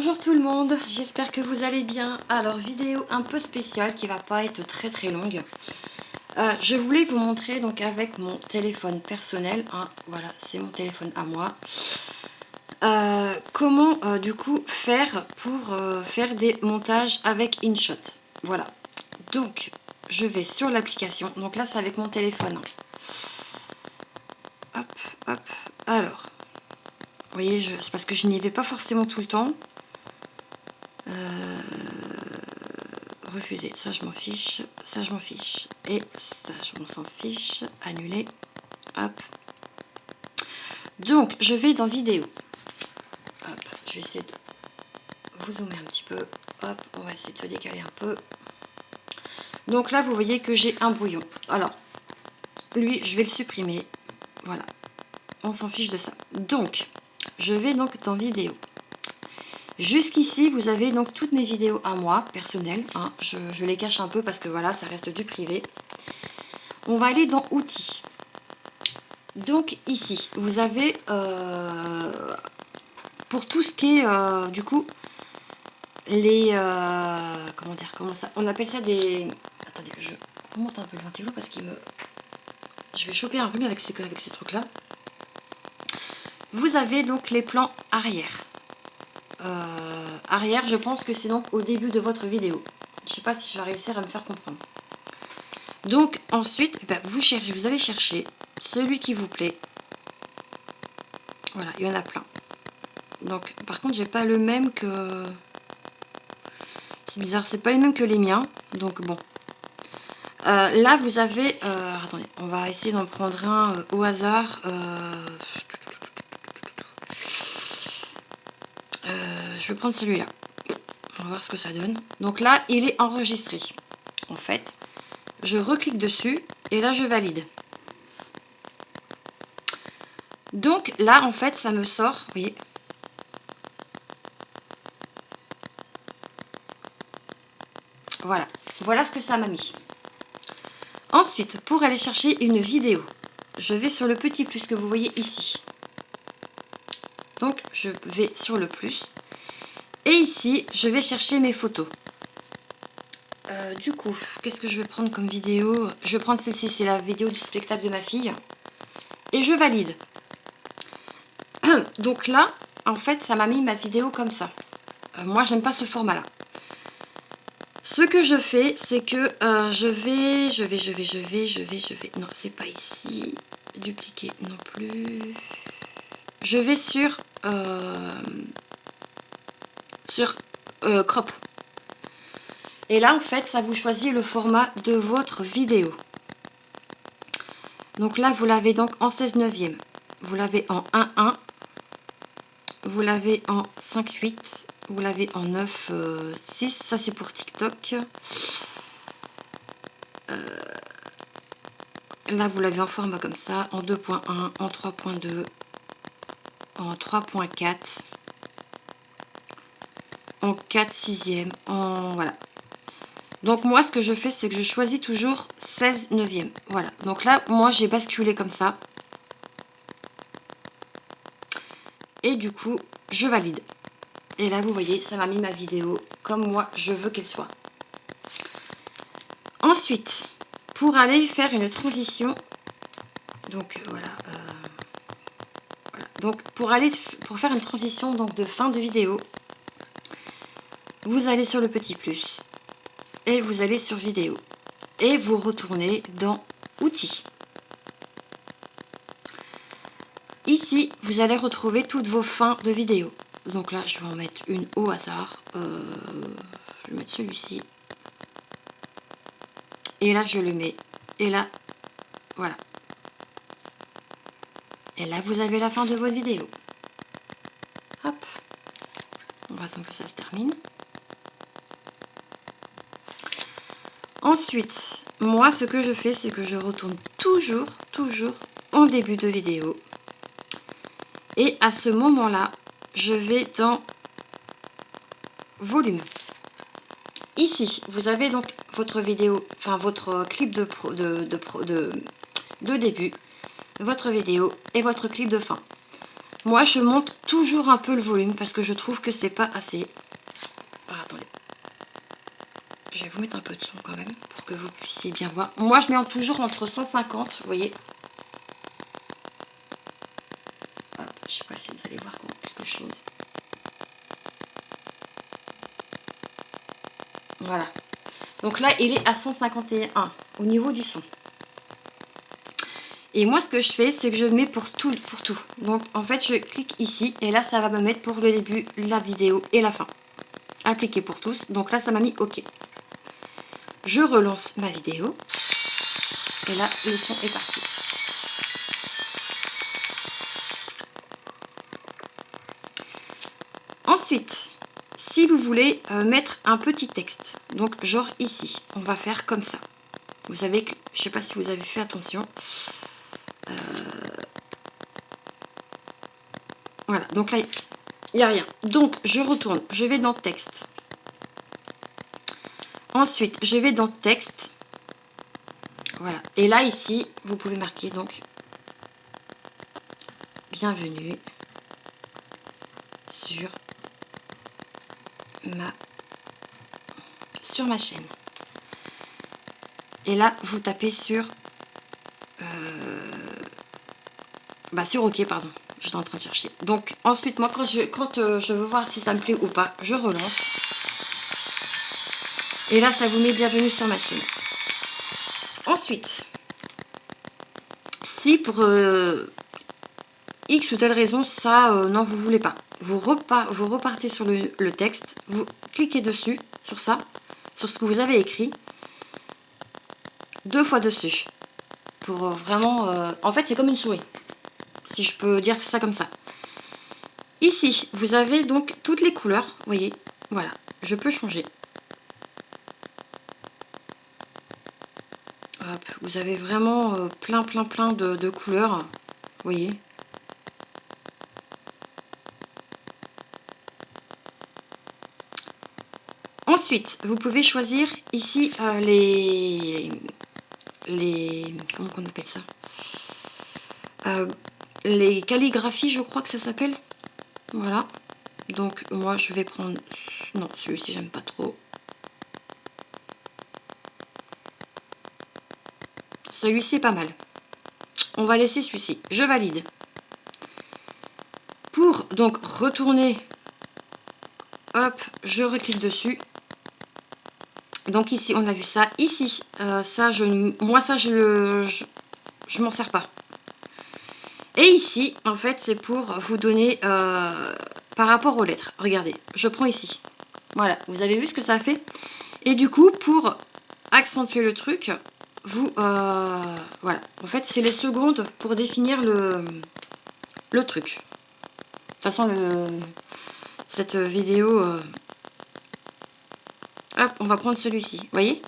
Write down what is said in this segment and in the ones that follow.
Bonjour tout le monde, j'espère que vous allez bien. Alors vidéo un peu spéciale qui va pas être très longue. Je voulais vous montrer donc avec mon téléphone personnel, hein, voilà c'est mon téléphone à moi, comment du coup faire pour faire des montages avec InShot. Voilà, donc je vais sur l'application, donc là c'est avec mon téléphone. Hop, hop, alors, vous voyez, c'est parce que je n'y vais pas forcément tout le temps. Refuser, ça je m'en fiche, ça je m'en fiche, et ça je m'en s'en fiche, annuler, hop. Donc je vais dans vidéo, hop, je vais essayer de vous zoomer un petit peu, hop, on va essayer de se décaler un peu. Donc là vous voyez que j'ai un brouillon, alors lui je vais le supprimer, voilà, on s'en fiche de ça. Donc je vais donc dans vidéo. Jusqu'ici, vous avez donc toutes mes vidéos à moi, personnelles. Hein. Je les cache un peu parce que voilà, ça reste du privé. On va aller dans outils. Donc ici, vous avez pour tout ce qui est du coup les comment dire, comment ça, on appelle ça des. Attendez que je remonte un peu le ventilo parce qu'il me. Je vais choper un rhume avec ces trucs là. Vous avez donc les plans arrière. Arrière, je pense que c'est donc au début de votre vidéo. Je sais pas si je vais réussir à me faire comprendre. Donc ensuite, vous allez chercher celui qui vous plaît. Voilà, il y en a plein. Donc par contre, j'ai pas le même que. C'est bizarre, c'est pas les mêmes que les miens. Donc bon. Là, vous avez. Attendez, on va essayer d'en prendre un au hasard. Je vais prendre celui-là. On va voir ce que ça donne. Donc là, il est enregistré. En fait, je reclique dessus et là, je valide. Donc là, en fait, ça me sort, vous voyez. Voilà, voilà ce que ça m'a mis. Ensuite, pour aller chercher une vidéo, je vais sur le petit plus que vous voyez ici. Donc, je vais sur le plus. Et ici, je vais chercher mes photos. Du coup, qu'est-ce que je vais prendre comme vidéo? Je vais prendre celle-ci, c'est la vidéo du spectacle de ma fille. Et je valide. Donc là, en fait, ça m'a mis ma vidéo comme ça. Moi, j'aime pas ce format-là. Ce que je fais, c'est que je vais. Non, c'est pas ici. Dupliquer non plus. Je vais sur crop. Et là, en fait, ça vous choisit le format de votre vidéo. Donc là, vous l'avez donc en 16/9. Vous l'avez en 1/1. Vous l'avez en 5/8. Vous l'avez en 9/6. Ça, c'est pour TikTok. Là, vous l'avez en format comme ça, en 2.1, en 3.2, en 3.4, en 4/6, en voilà. Donc moi, ce que je fais, c'est que je choisis toujours 16/9. Voilà. Donc là, moi, j'ai basculé comme ça. Et du coup, je valide. Et là, vous voyez, ça m'a mis ma vidéo comme moi, je veux qu'elle soit. Ensuite, pour aller faire une transition, donc voilà, donc pour faire une transition donc de fin de vidéo, vous allez sur le petit plus et vous allez sur vidéo et vous retournez dans outils. Ici, vous allez retrouver toutes vos fins de vidéo. Donc là, je vais en mettre une au hasard. Je vais mettre celui-ci. Et là, je le mets. Et là, voilà. Et là, vous avez la fin de votre vidéo. Hop. On va attendre que ça se termine. Ensuite, moi, ce que je fais, c'est que je retourne toujours en début de vidéo. Et à ce moment-là, je vais dans volume. Ici, vous avez donc votre vidéo, enfin votre clip de début, votre vidéo et votre clip de fin. Moi, je monte toujours un peu le volume parce que je trouve que c'est pas assez. Ah, attendez. Je vais vous mettre un peu de son quand même pour que vous puissiez bien voir. Moi, je mets toujours entre 150, vous voyez. Hop, je sais pas si vous allez voir quelque chose. Voilà. Donc là, il est à 151 au niveau du son. Et moi, ce que je fais, c'est que je mets pour tout. Donc, en fait, je clique ici et là, ça va me mettre pour le début, la vidéo et la fin. Appliquer pour tous. Donc là, ça m'a mis OK. Je relance ma vidéo. Et là, le son est parti. Ensuite, si vous voulez mettre un petit texte, donc genre ici, on va faire comme ça. Vous savez que, je sais pas si vous avez fait attention. Voilà, donc là, il n'y a rien. Donc, je retourne, je vais dans texte. Ensuite, je vais dans texte. Voilà. Et là, ici, vous pouvez marquer donc bienvenue sur ma chaîne. Et là, vous tapez sur sur OK, pardon. J'étais en train de chercher. Donc, ensuite, moi, quand je veux voir si ça me plaît ou pas, je relance. Et là, ça vous met bienvenue sur ma chaîne. Ensuite, si pour X ou telle raison, ça, non, vous voulez pas. Vous repartez sur le texte, vous cliquez dessus, sur ça, sur ce que vous avez écrit, 2 fois dessus. Pour vraiment... en fait, c'est comme une souris, si je peux dire ça comme ça. Ici, vous avez donc toutes les couleurs, vous voyez, voilà, je peux changer. Hop, vous avez vraiment plein de couleurs, vous voyez. Ensuite, vous pouvez choisir ici comment on appelle ça, les calligraphies, je crois que ça s'appelle. Voilà. Donc moi je vais prendre, non, celui-ci j'aime pas trop. Celui-ci est pas mal. On va laisser celui-ci. Je valide. Pour donc retourner, hop, je reclique dessus. Donc ici on a vu ça. Ici, ça je m'en sers pas. Et ici, en fait, c'est pour vous donner par rapport aux lettres. Regardez, je prends ici. Voilà, vous avez vu ce que ça fait. Et du coup, pour accentuer le truc, vous... voilà, en fait, c'est les secondes pour définir le truc. De toute façon, cette vidéo... hop, on va prendre celui-ci, vous voyez?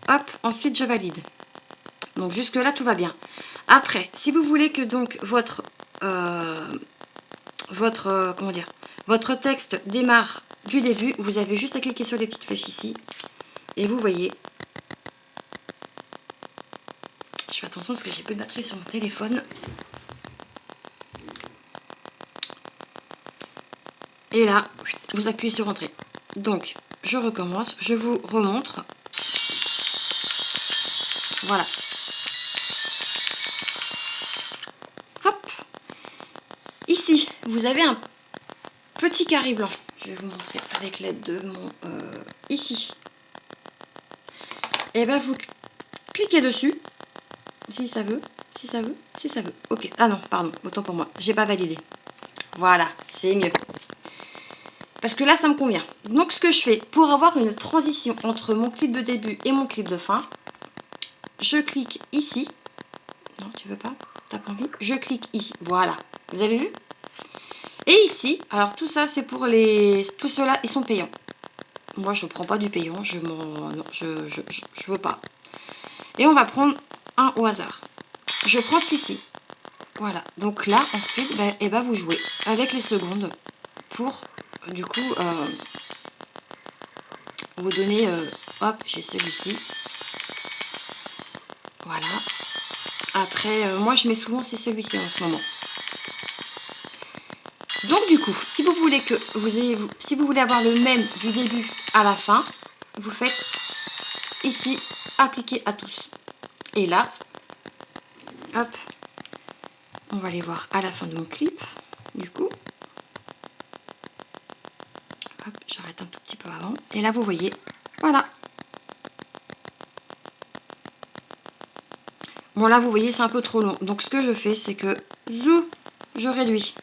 Hop, ensuite, je valide. Donc, jusque-là, tout va bien. Après, si vous voulez que donc votre texte démarre du début, vous avez juste à cliquer sur les petites flèches ici. Et vous voyez... Je fais attention parce que j'ai peu de batterie sur mon téléphone. Et là, vous appuyez sur Entrée. Donc, je recommence, je vous remontre. Voilà. Hop. Ici, vous avez un petit carré blanc. Je vais vous montrer avec l'aide de mon... ici. Et bien, vous cliquez dessus. Si ça veut, si ça veut, si ça veut. Ok. Ah non, pardon, autant pour moi. J'ai pas validé. Voilà, c'est mieux. Parce que là, ça me convient. Donc, ce que je fais, pour avoir une transition entre mon clip de début et mon clip de fin, je clique ici. Non, tu veux pas? T'as pas envie? Je clique ici. Voilà. Vous avez vu? Et ici, alors tout ça, c'est pour les... Tout ceux-là, ils sont payants. Moi, je ne prends pas du payant. Non, je veux pas. Et on va prendre un au hasard. Je prends celui-ci. Voilà. Donc là, ensuite, vous jouez avec les secondes pour, du coup, vous donner... hop, j'ai celui-ci. Voilà. Après, moi je mets souvent c'est celui-ci en ce moment. Donc du coup, si vous voulez que si vous voulez avoir le même du début à la fin, vous faites ici appliquer à tous. Et là, hop, on va aller voir à la fin de mon clip. Du coup, hop, j'arrête un tout petit peu avant. Et là, vous voyez, voilà. Bon là, vous voyez, c'est un peu trop long. Donc ce que je fais, c'est que zou, je réduis.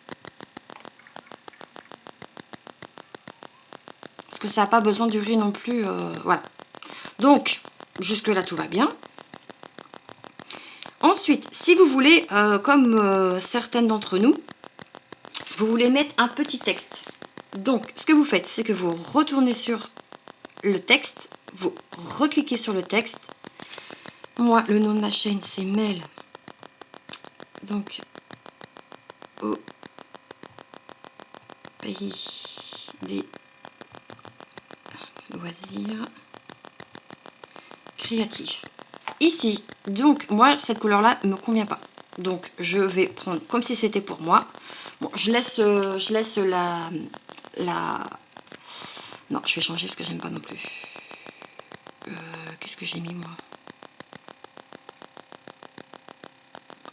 Parce que ça n'a pas besoin de durer non plus. Voilà. Donc, jusque-là, tout va bien. Ensuite, si vous voulez, comme certaines d'entre nous, vous voulez mettre un petit texte. Donc, ce que vous faites, c'est que vous retournez sur le texte, vous recliquez sur le texte. Moi, le nom de ma chaîne, c'est Mel. Donc, au pays des loisirs créatifs. Ici, donc, moi, cette couleur-là ne me convient pas. Donc, je vais prendre comme si c'était pour moi. Bon, je laisse la... Non, je vais changer parce que j'aime pas non plus. Qu'est-ce que j'ai mis, moi?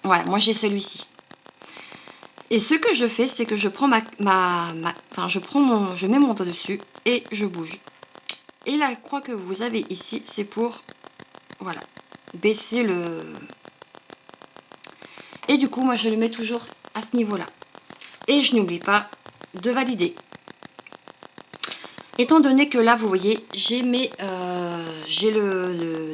Voilà, moi, j'ai celui-ci. Et ce que je fais, c'est que je prends je mets mon doigt dessus et je bouge. Et la croix que vous avez ici, c'est pour, voilà, baisser le... Et du coup, moi, je le mets toujours à ce niveau-là. Et je n'oublie pas de valider. Étant donné que là, vous voyez, j'ai le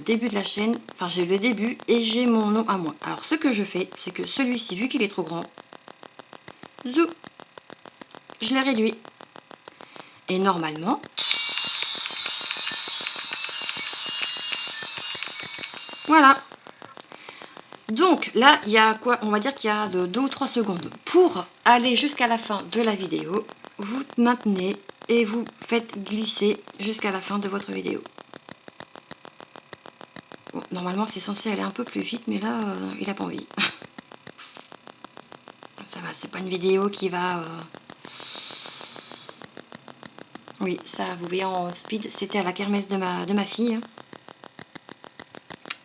début de la chaîne, enfin, j'ai le début et j'ai mon nom à moi. Alors, ce que je fais, c'est que celui-ci, vu qu'il est trop grand, zou, je l'ai réduit. Et normalement, voilà. Donc là, il y a quoi? On va dire qu'il y a de 2 ou 3 secondes. Pour aller jusqu'à la fin de la vidéo, vous maintenez et vous faites glisser jusqu'à la fin de votre vidéo. Bon, normalement, c'est censé aller un peu plus vite, mais là, il n'a pas envie. Ça va, c'est pas une vidéo qui va... Oui, ça, vous voyez en speed, c'était à la kermesse de ma fille.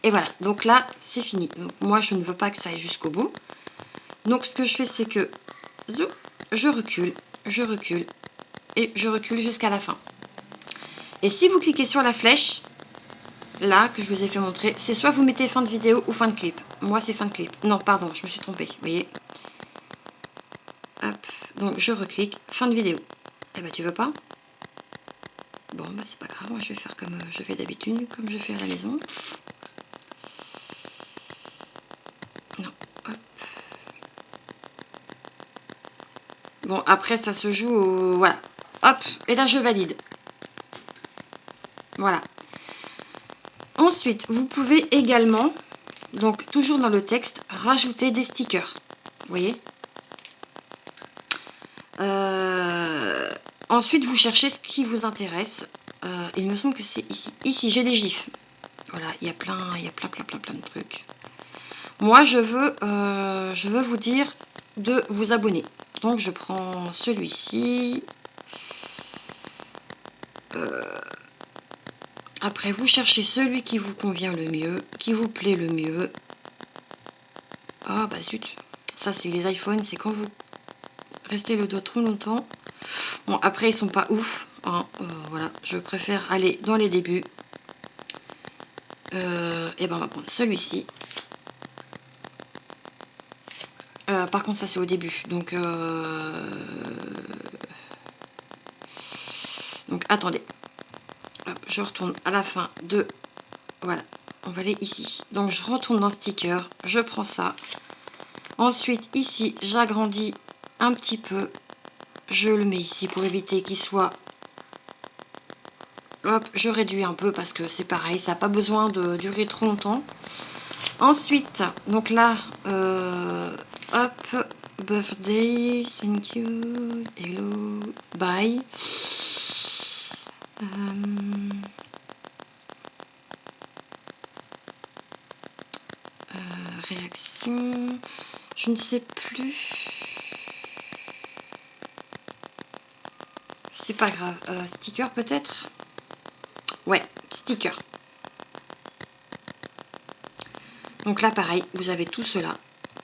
Et voilà, donc là, c'est fini. Donc, moi, je ne veux pas que ça aille jusqu'au bout. Donc, ce que je fais, c'est que je recule et je recule jusqu'à la fin. Et si vous cliquez sur la flèche, là, que je vous ai fait montrer, c'est soit vous mettez fin de vidéo ou fin de clip. Moi, c'est fin de clip. Non, pardon, je me suis trompée, vous voyez. Hop, donc je reclique, fin de vidéo. Eh ben, tu veux pas? Bon, bah c'est pas grave, moi je vais faire comme je fais d'habitude, comme je fais à la maison. Non, hop. Bon, après, ça se joue au... Voilà. Hop, et là, je valide. Voilà. Ensuite, vous pouvez également, donc toujours dans le texte, rajouter des stickers. Vous voyez? Ensuite, vous cherchez ce qui vous intéresse. Il me semble que c'est ici. Ici, j'ai des gifs. Voilà, il y a plein de trucs. Moi, je veux vous dire de vous abonner. Donc, je prends celui-ci. Après, vous cherchez celui qui vous convient le mieux, qui vous plaît le mieux. Ah, bah zut. Ça, c'est les iPhones. C'est quand vous restez le doigt trop longtemps. Bon, après, ils sont pas ouf. Hein, voilà, je préfère aller dans les débuts. Et ben, on va prendre celui-ci. Par contre, ça, c'est au début. Donc, attendez. Hop, je retourne à la fin de... Voilà, on va aller ici. Donc, je retourne dans sticker. Je prends ça. Ensuite, ici, j'agrandis un petit peu. Je le mets ici pour éviter qu'il soit... Hop, je réduis un peu parce que c'est pareil, ça n'a pas besoin de durer trop longtemps. Ensuite, donc là, hop, birthday, thank you, hello, bye. réaction, je ne sais plus. C'est pas grave. Sticker peut-être? Ouais, sticker. Donc là, pareil, vous avez tout cela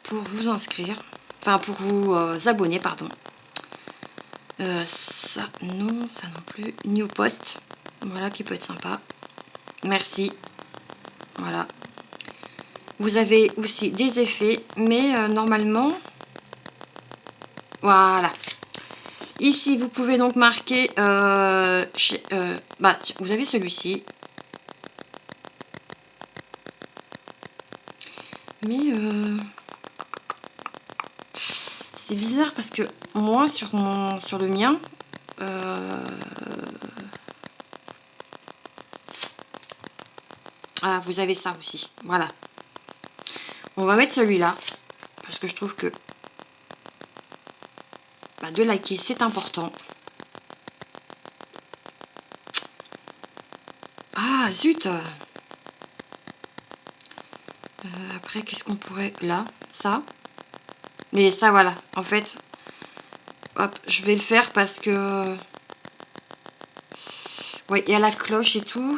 pour vous inscrire. Enfin, pour vous abonner, pardon. Ça, non, ça non plus. New Post. Voilà, qui peut être sympa. Merci. Voilà. Vous avez aussi des effets, mais normalement... Voilà. Ici, vous pouvez donc marquer... vous avez celui-ci. Mais... c'est bizarre parce que moi, sur le mien... Ah, vous avez ça aussi. Voilà. On va mettre celui-là. Parce que je trouve que... de liker, c'est important. Ah, zut! Après, qu'est-ce qu'on pourrait... Là, ça. Mais ça, voilà. En fait, hop, je vais le faire parce que... Ouais, il y a la cloche et tout.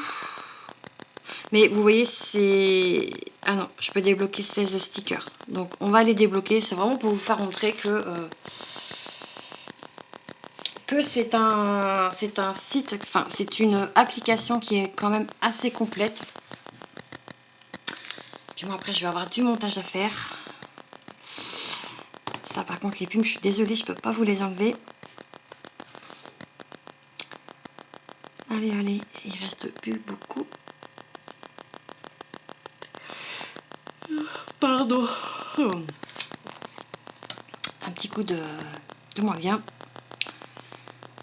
Mais vous voyez, c'est... Ah non, je peux débloquer 16 stickers. Donc, on va les débloquer. C'est vraiment pour vous faire montrer que c'est un site... Enfin, c'est une application qui est quand même assez complète. Puis moi, après, je vais avoir du montage à faire. Ça, par contre, les plumes, je suis désolée, je peux pas vous les enlever. Allez, allez, il reste plus beaucoup. Pardon. Un petit coup de moins bien.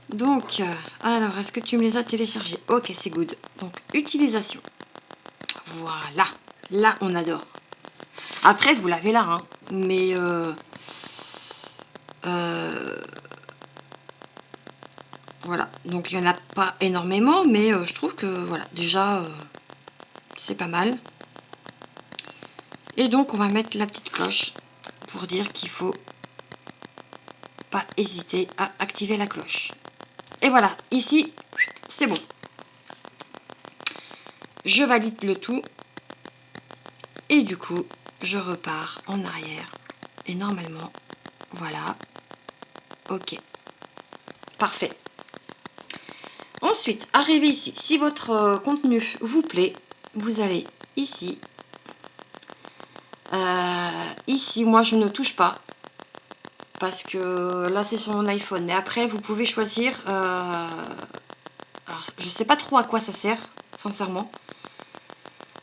Donc, alors, est-ce que tu me les as téléchargés? Ok, c'est good. Donc, utilisation. Voilà. Là, on adore. Après, vous l'avez là, hein. Mais... voilà. Donc, il n'y en a pas énormément, mais je trouve que, voilà, déjà, c'est pas mal. Et donc, on va mettre la petite cloche pour dire qu'il faut pas hésiter à activer la cloche. Et voilà, ici, c'est bon. Je valide le tout. Et du coup, je repars en arrière. Et normalement, voilà. Ok. Parfait. Ensuite, arrivé ici. Si votre contenu vous plaît, vous allez ici. Ici, moi, je ne touche pas. Parce que là, c'est sur mon iPhone. Mais après, vous pouvez choisir... alors, je sais pas trop à quoi ça sert, sincèrement.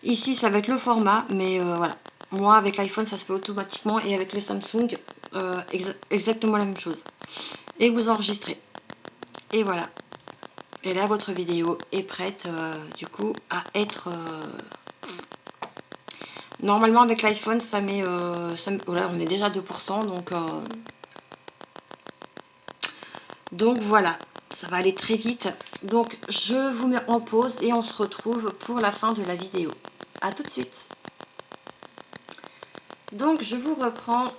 Ici, ça va être le format, mais voilà. Moi, avec l'iPhone, ça se fait automatiquement. Et avec les Samsung, exactement la même chose. Et vous enregistrez. Et voilà. Et là, votre vidéo est prête, du coup, à être... Normalement, avec l'iPhone, ça met... voilà, on est déjà à 2%, donc voilà. Ça va aller très vite. Donc, je vous mets en pause et on se retrouve pour la fin de la vidéo. A tout de suite. Donc, je vous reprends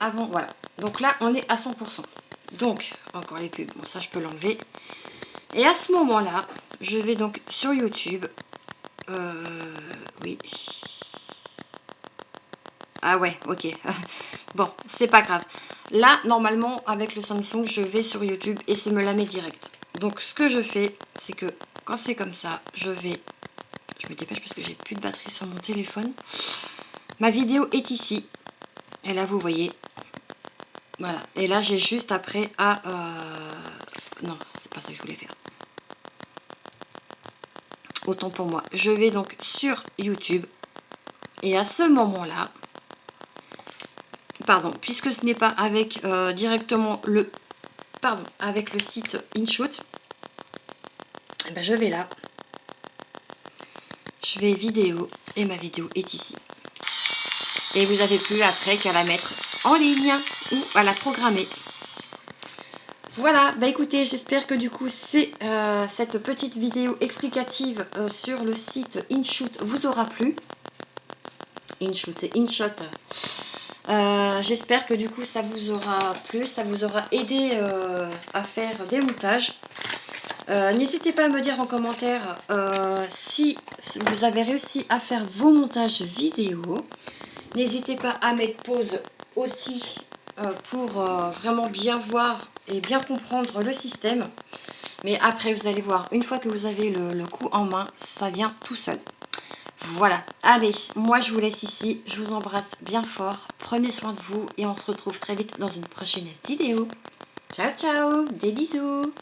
avant, voilà. Donc là, on est à 100%. Donc, encore les pubs. Bon, ça, je peux l'enlever. Et à ce moment-là, je vais donc sur YouTube. Oui. Ah ouais, ok. Bon, c'est pas grave. Là, normalement, avec le Samsung, je vais sur YouTube et ça me la met direct. Donc, ce que je fais, c'est que quand c'est comme ça, je vais... Je me dépêche parce que j'ai plus de batterie sur mon téléphone. Ma vidéo est ici. Et là, vous voyez. Voilà. Et là, j'ai juste après à... Non, c'est pas ça que je voulais faire. Autant pour moi. Je vais donc sur YouTube. Et à ce moment-là... Pardon, puisque ce n'est pas avec directement le... Pardon, avec le site InShot. Eh ben, je vais là. Je vais vidéo. Et ma vidéo est ici. Et vous n'avez plus après qu'à la mettre en ligne ou à la programmer. Voilà, bah écoutez, j'espère que du coup cette petite vidéo explicative sur le site InShot vous aura plu. InShot, c'est InShot. J'espère que du coup ça vous aura plu, ça vous aura aidé à faire des montages. N'hésitez pas à me dire en commentaire si vous avez réussi à faire vos montages vidéo. N'hésitez pas à mettre pause aussi pour vraiment bien voir et bien comprendre le système. Mais après, vous allez voir, une fois que vous avez le coup en main, ça vient tout seul. Voilà, allez, moi je vous laisse ici, je vous embrasse bien fort, prenez soin de vous et on se retrouve très vite dans une prochaine vidéo. Ciao ciao, des bisous.